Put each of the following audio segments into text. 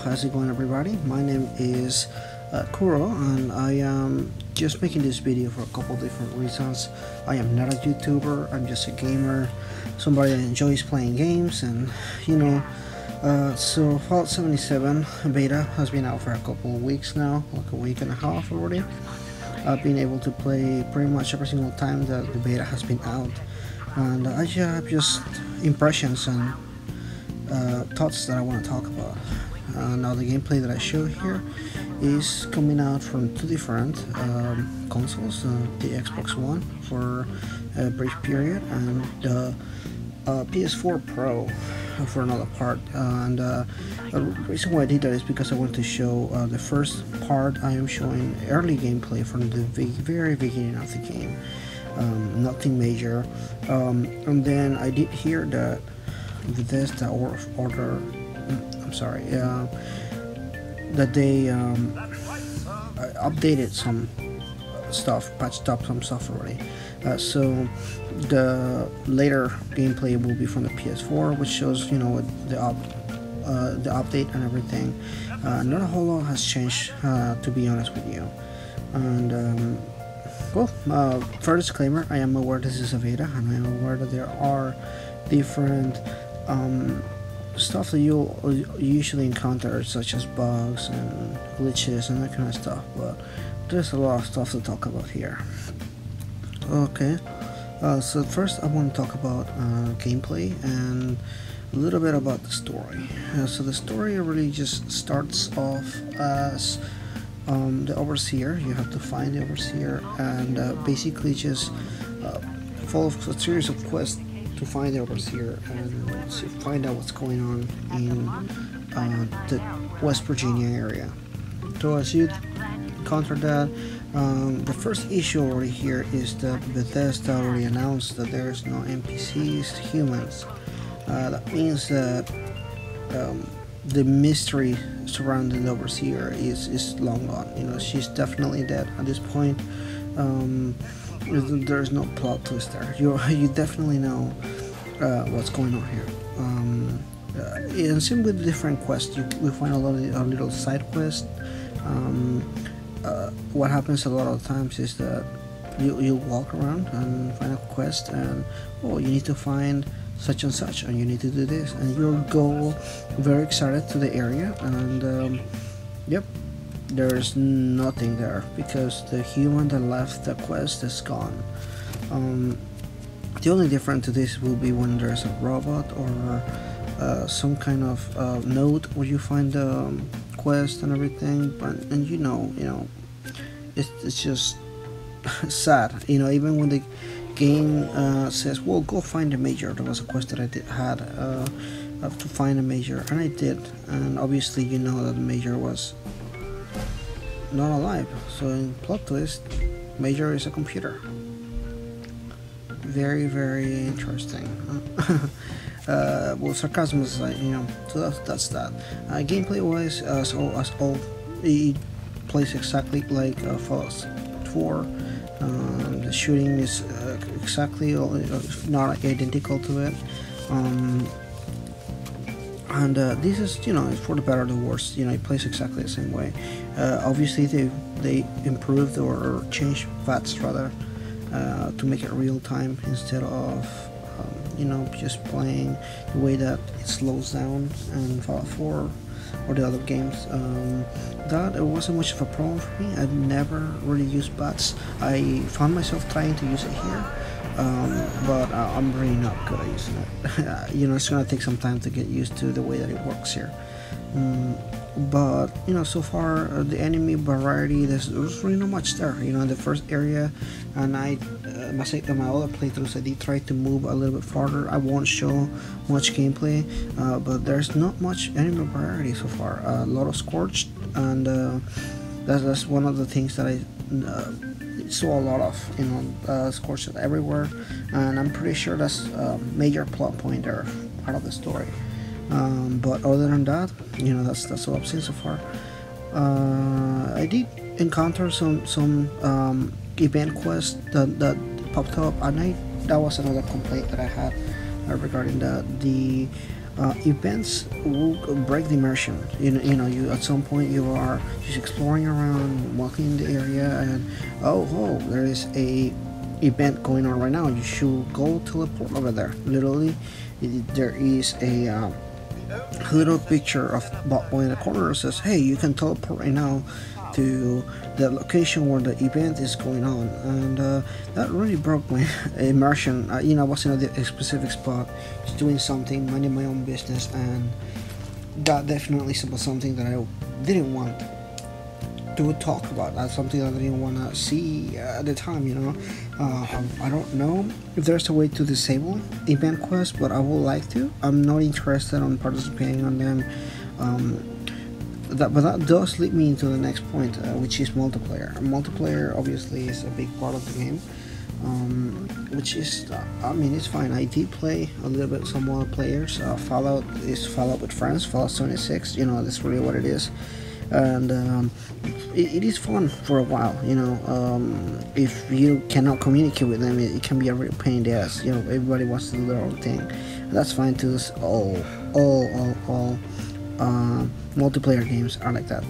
How's it going, everybody? My name is Kuro, and I am just making this video for a couple different reasons. I am not a YouTuber, I'm just a gamer, somebody that enjoys playing games, and you know. So Fallout 77 beta has been out for a couple of weeks now, like a week and a half already. I've been able to play pretty much every single time that the beta has been out, and I have just impressions and thoughts that I want to talk about. Now the gameplay that I show here is coming out from two different consoles, the Xbox One for a brief period and the PS4 Pro for another part. And the reason why I did that is because I want to show the first part. I am showing early gameplay from the very beginning of the game, nothing major. And then I did hear that Bethesda that they updated some stuff, patched up some stuff already. So the later gameplay will be from the PS4, which shows the update and everything. Not a whole lot has changed, to be honest with you. And for disclaimer, I am aware this is a beta, and I am aware that there are different stuff that you'll usually encounter, such as bugs and glitches and that kind of stuff, but there's a lot of stuff to talk about here. Okay, so first I want to talk about gameplay and a little bit about the story. So the story really just starts off as the Overseer. You have to find the Overseer and basically just follow a series of quests to find the Overseer and to find out what's going on in the West Virginia area. So as you encounter that, the first issue already here is that Bethesda already announced that there's no NPCs, humans. That means that the mystery surrounding the Overseer is long gone. She's definitely dead at this point. There's no plot twist there. You definitely know what's going on here. And same with different quests, we find a lot of little side quests. What happens a lot of times is that you walk around and find a quest, and you need to find such and such, and you need to do this, and you'll go very excited to the area, and yep, there's nothing there because the human that left the quest is gone. The only difference to this will be when there's a robot or some kind of node where you find the quest and everything, and it's just sad. Even when the game says, well, go find a major. There was a quest that I had to find a major, and I did, and obviously that the major was not alive. So in plot twist, major is a computer. Very, very interesting. Well, sarcasm is so that's that. Gameplay wise, it plays exactly like Fallout 4. The shooting is exactly not identical to it. And this is for the better or the worse. It plays exactly the same way. Obviously they improved or changed VATS rather, to make it real time instead of just playing the way that it slows down in Fallout 4 or the other games. That it wasn't much of a problem for me. I've never really used VATS. I found myself trying to use it here, but I'm really not good at using it. It's gonna take some time to get used to the way that it works here. But so far the enemy variety, there's really not much there. In the first area, and my other playthroughs, I did try to move a little bit farther. I won't show much gameplay, but there's not much enemy variety so far. A lot of Scorched, and that's one of the things that I saw a lot of. Scorched everywhere, and I'm pretty sure that's a major plot point there, part of the story. But other than that, that's what I've seen so far. I did encounter some event quests that popped up at night. That was another complaint that I had regarding the Events will break the immersion. You at some point you are just exploring around, walking in the area, and oh, there is a event going on right now. You should go teleport over there. Literally, there is a little picture of Bob Boy in the corner that says, "Hey, you can teleport right now to the location where the event is going on," and that really broke my immersion. I was in a specific spot, just doing something, minding my own business, and that definitely was something that I didn't want to talk about. That's something that I didn't want to see at the time. I don't know if there's a way to disable event quests, but I would like to. I'm not interested on participating on them. But that does lead me into the next point, which is multiplayer. Multiplayer obviously is a big part of the game, which is, it's fine. I did play a little bit some multiplayers. Fallout is Fallout with friends. Fallout 76, that's really what it is, and it is fun for a while. If you cannot communicate with them, it can be a real pain in the ass. Everybody wants to do their own thing, and that's fine too. All multiplayer games are like that.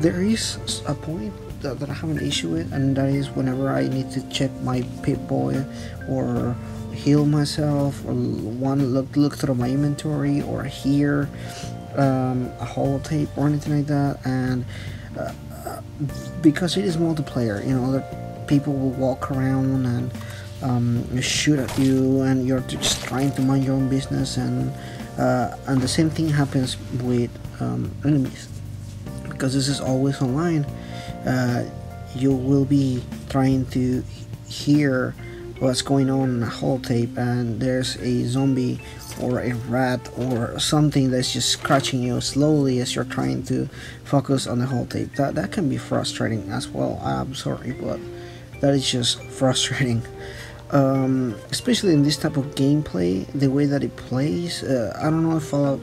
There is a point that I have an issue with, and that is whenever I need to check my Pip-Boy or heal myself, or look through my inventory, or hear a holotape or anything like that, and because it is multiplayer, other people will walk around and shoot at you, and you're just trying to mind your own business, and the same thing happens with enemies, because this is always online. You will be trying to hear what's going on in a holotape, and there's a zombie or a rat or something that's just scratching you slowly as you're trying to focus on the holotape. That can be frustrating as well. I'm sorry, but that is just frustrating. Especially in this type of gameplay, the way that it plays. I don't know if Fallout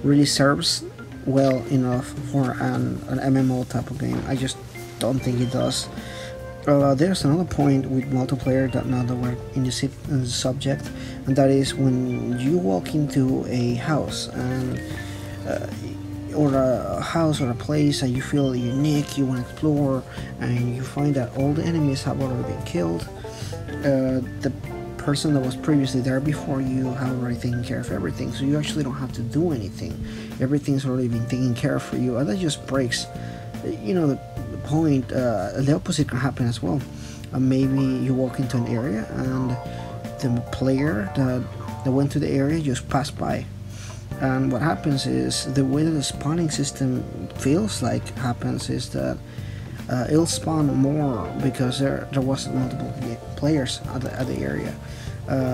really serves well enough for an MMO type of game. I just don't think it does. There's another point with multiplayer that now that we're in the subject, and that is when you walk into a house and or a house or a place and you feel unique, you want to explore, and you find that all the enemies have already been killed. The person that was previously there before you have already taken care of everything, so you actually don't have to do anything. Everything's already been taken care of for you, and that just breaks the point. The opposite can happen as well. Maybe you walk into an area and the player that went to the area just passed by, and what happens is, the way that the spawning system feels like happens is that it'll spawn more because there was multiple players at the area.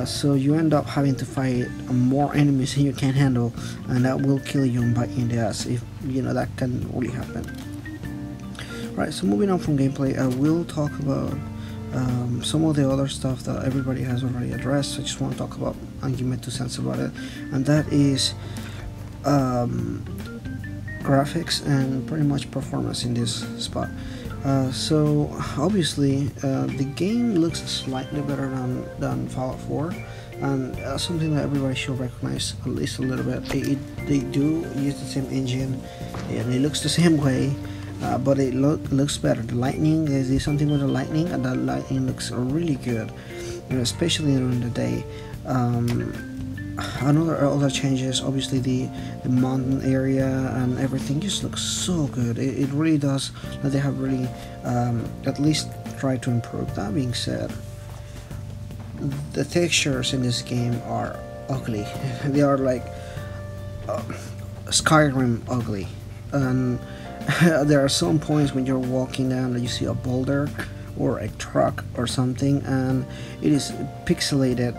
So you end up having to fight more enemies than you can handle, and that will kill you and bite you in the ass. If that can really happen. Right, so moving on from gameplay, I will talk about some of the other stuff that everybody has already addressed. I just want to talk about and give my 2 cents about it, and that is graphics and pretty much performance in this spot. So obviously the game looks slightly better than Fallout 4, and something that everybody should recognize at least a little bit. They do use the same engine, and it looks the same way, but it looks better. The lightning, there's something with the lightning, and that lightning looks really good, especially during the day. Other changes, obviously the mountain area and everything just looks so good. It really does. They have really at least tried to improve. That being said, the textures in this game are ugly. They are like Skyrim ugly, and there are some points when you're walking down and you see a boulder or a truck or something, and it is pixelated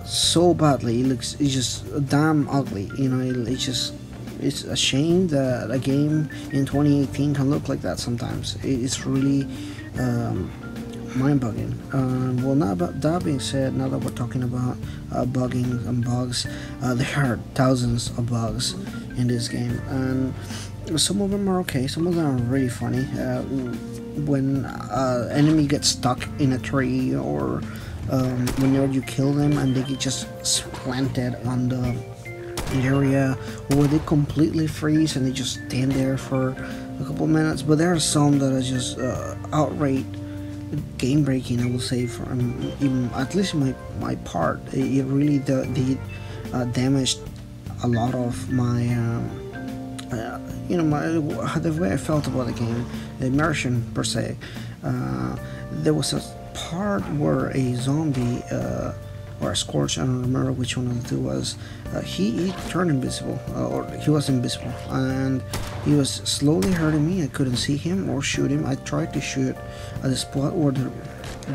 so badly. It's just damn ugly. It's a shame that a game in 2018 can look like that sometimes. It's really mind-boggling. Well, now, about that being said, now that we're talking about bugging and bugs, there are thousands of bugs in this game, and some of them are okay, some of them are really funny. When enemy gets stuck in a tree, or whenever you kill them and they get just planted on the area, or they completely freeze and they just stand there for a couple minutes. But there are some that are just outright game breaking, I will say, from even at least my part. It really damaged a lot of my the way I felt about the game, the immersion per se. There was a part where a zombie or a scorch, I don't remember which one of the two was, he turned invisible, or he was invisible, and he was slowly hurting me. I couldn't see him or shoot him. I tried to shoot at the spot where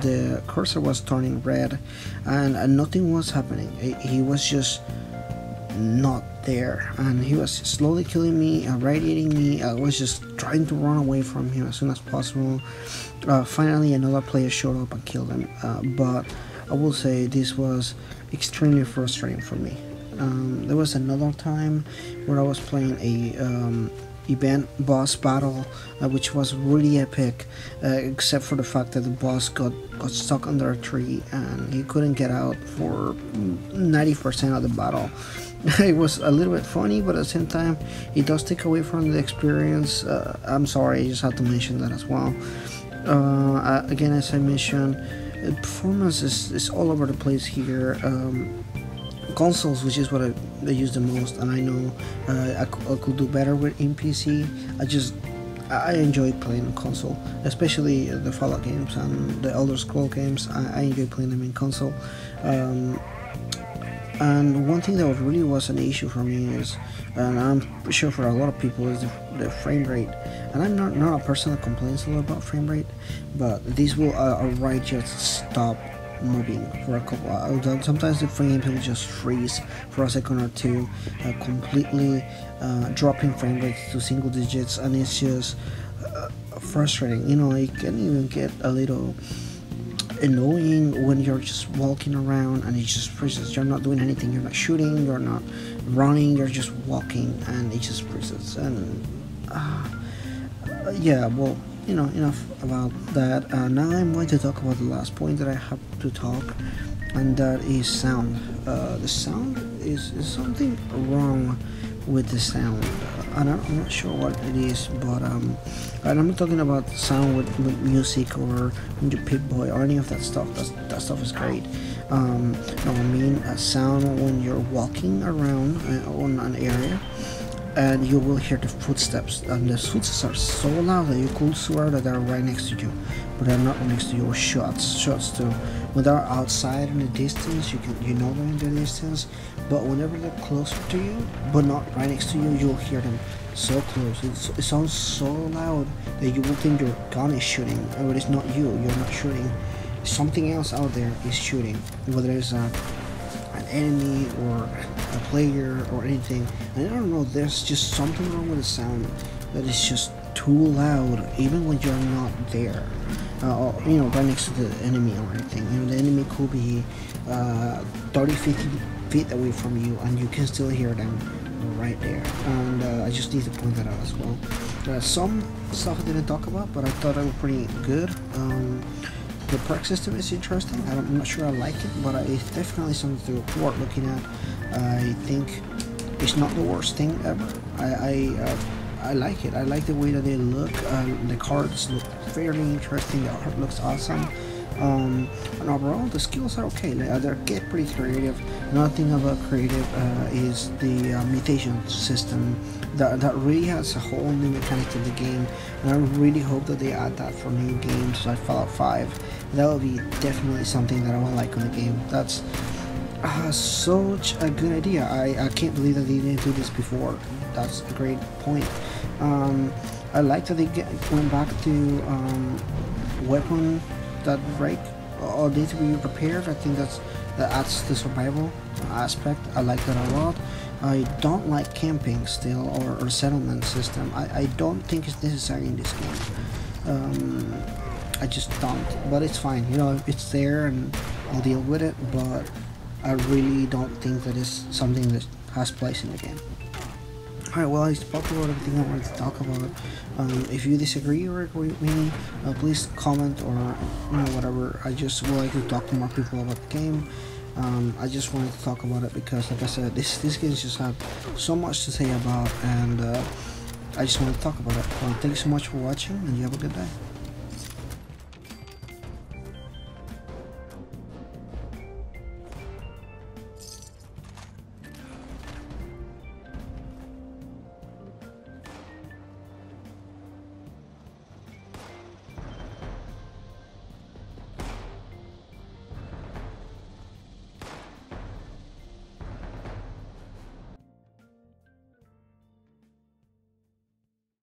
the cursor was turning red, and nothing was happening. He was just not there, and he was slowly killing me, radiating me. I was just trying to run away from him as soon as possible. Finally another player showed up and killed him, but I will say this was extremely frustrating for me. There was another time where I was playing a event boss battle, which was really epic, except for the fact that the boss got stuck under a tree and he couldn't get out for 90% of the battle. It was a little bit funny, but at the same time it does take away from the experience. I'm sorry, I just had to mention that as well. Again, as I mentioned, performance is all over the place here. Consoles, which is what I use the most, and I know I could do better with in PC. I enjoy playing on console, especially the Fallout games and the Elder Scroll games. I enjoy playing them in console. And one thing that really was an issue for me is, and I'm sure for a lot of people, is the frame rate. And I'm not a person that complains a lot about frame rate, but this will outright just stop moving for a couple. Sometimes the frame will just freeze for a second or two, completely dropping frame rates to single digits, and it's just frustrating. You know, it can even get a little annoying when you're just walking around and it just freezes. You're not doing anything, you're not shooting, you're not running, you're just walking and it just freezes. And yeah, well, you know, enough about that. Now I'm going to talk about the last point that I have to talk, and that is sound. The sound is something wrong with the sound, and I'm not sure what it is, but and I'm not talking about sound with music or when you Pip-Boy or any of that stuff. That stuff is great. No, I mean sound when you're walking around on an area and you will hear the footsteps, and the footsteps are so loud that you could swear that they're right next to you, but they're not next to you. Shots too. When they're outside in the distance, you know they're in the distance, but whenever they're closer to you, but not right next to you, you'll hear them so close. It sounds so loud that you will think your gun is shooting, but it's not you. You're not shooting. Something else out there is shooting, whether it's an enemy or a player or anything. And I don't know, there's just something wrong with the sound that is just too loud, even when you're not there, or, you know, right next to the enemy or anything. You know, the enemy could be 30-50 feet away from you and you can still hear them right there. And I just need to point that out as well. Some stuff I didn't talk about, but I thought it was pretty good. The perk system is interesting. I'm not sure I like it, but it's definitely something worth looking at. I think it's not the worst thing ever. I like it. I like the way that they look. The cards look fairly interesting. The art looks awesome. And overall, the skills are okay. They get pretty creative. Another thing about creative is the mutation system. That really has a whole new mechanic to the game, and I really hope that they add that for new games like Fallout 5. That will be definitely something that I will like on the game. That's such a good idea. I can't believe that they didn't do this before. That's a great point. I like that they went back to weapon that break or need to be repaired. I think that adds the survival aspect. I like that a lot. I don't like camping still, or settlement system. I don't think it's necessary in this game. I just don't, but it's fine. You know, it's there and I'll deal with it, but I really don't think that it's something that has place in the game. Alright, well, I spoke about everything I wanted to talk about. If you disagree or agree with me, please comment or whatever. I just would like to talk to more people about the game. I just wanted to talk about it because, like I said, this game just have so much to say about, and I just want to talk about it. Thank you so much for watching, and you have a good day.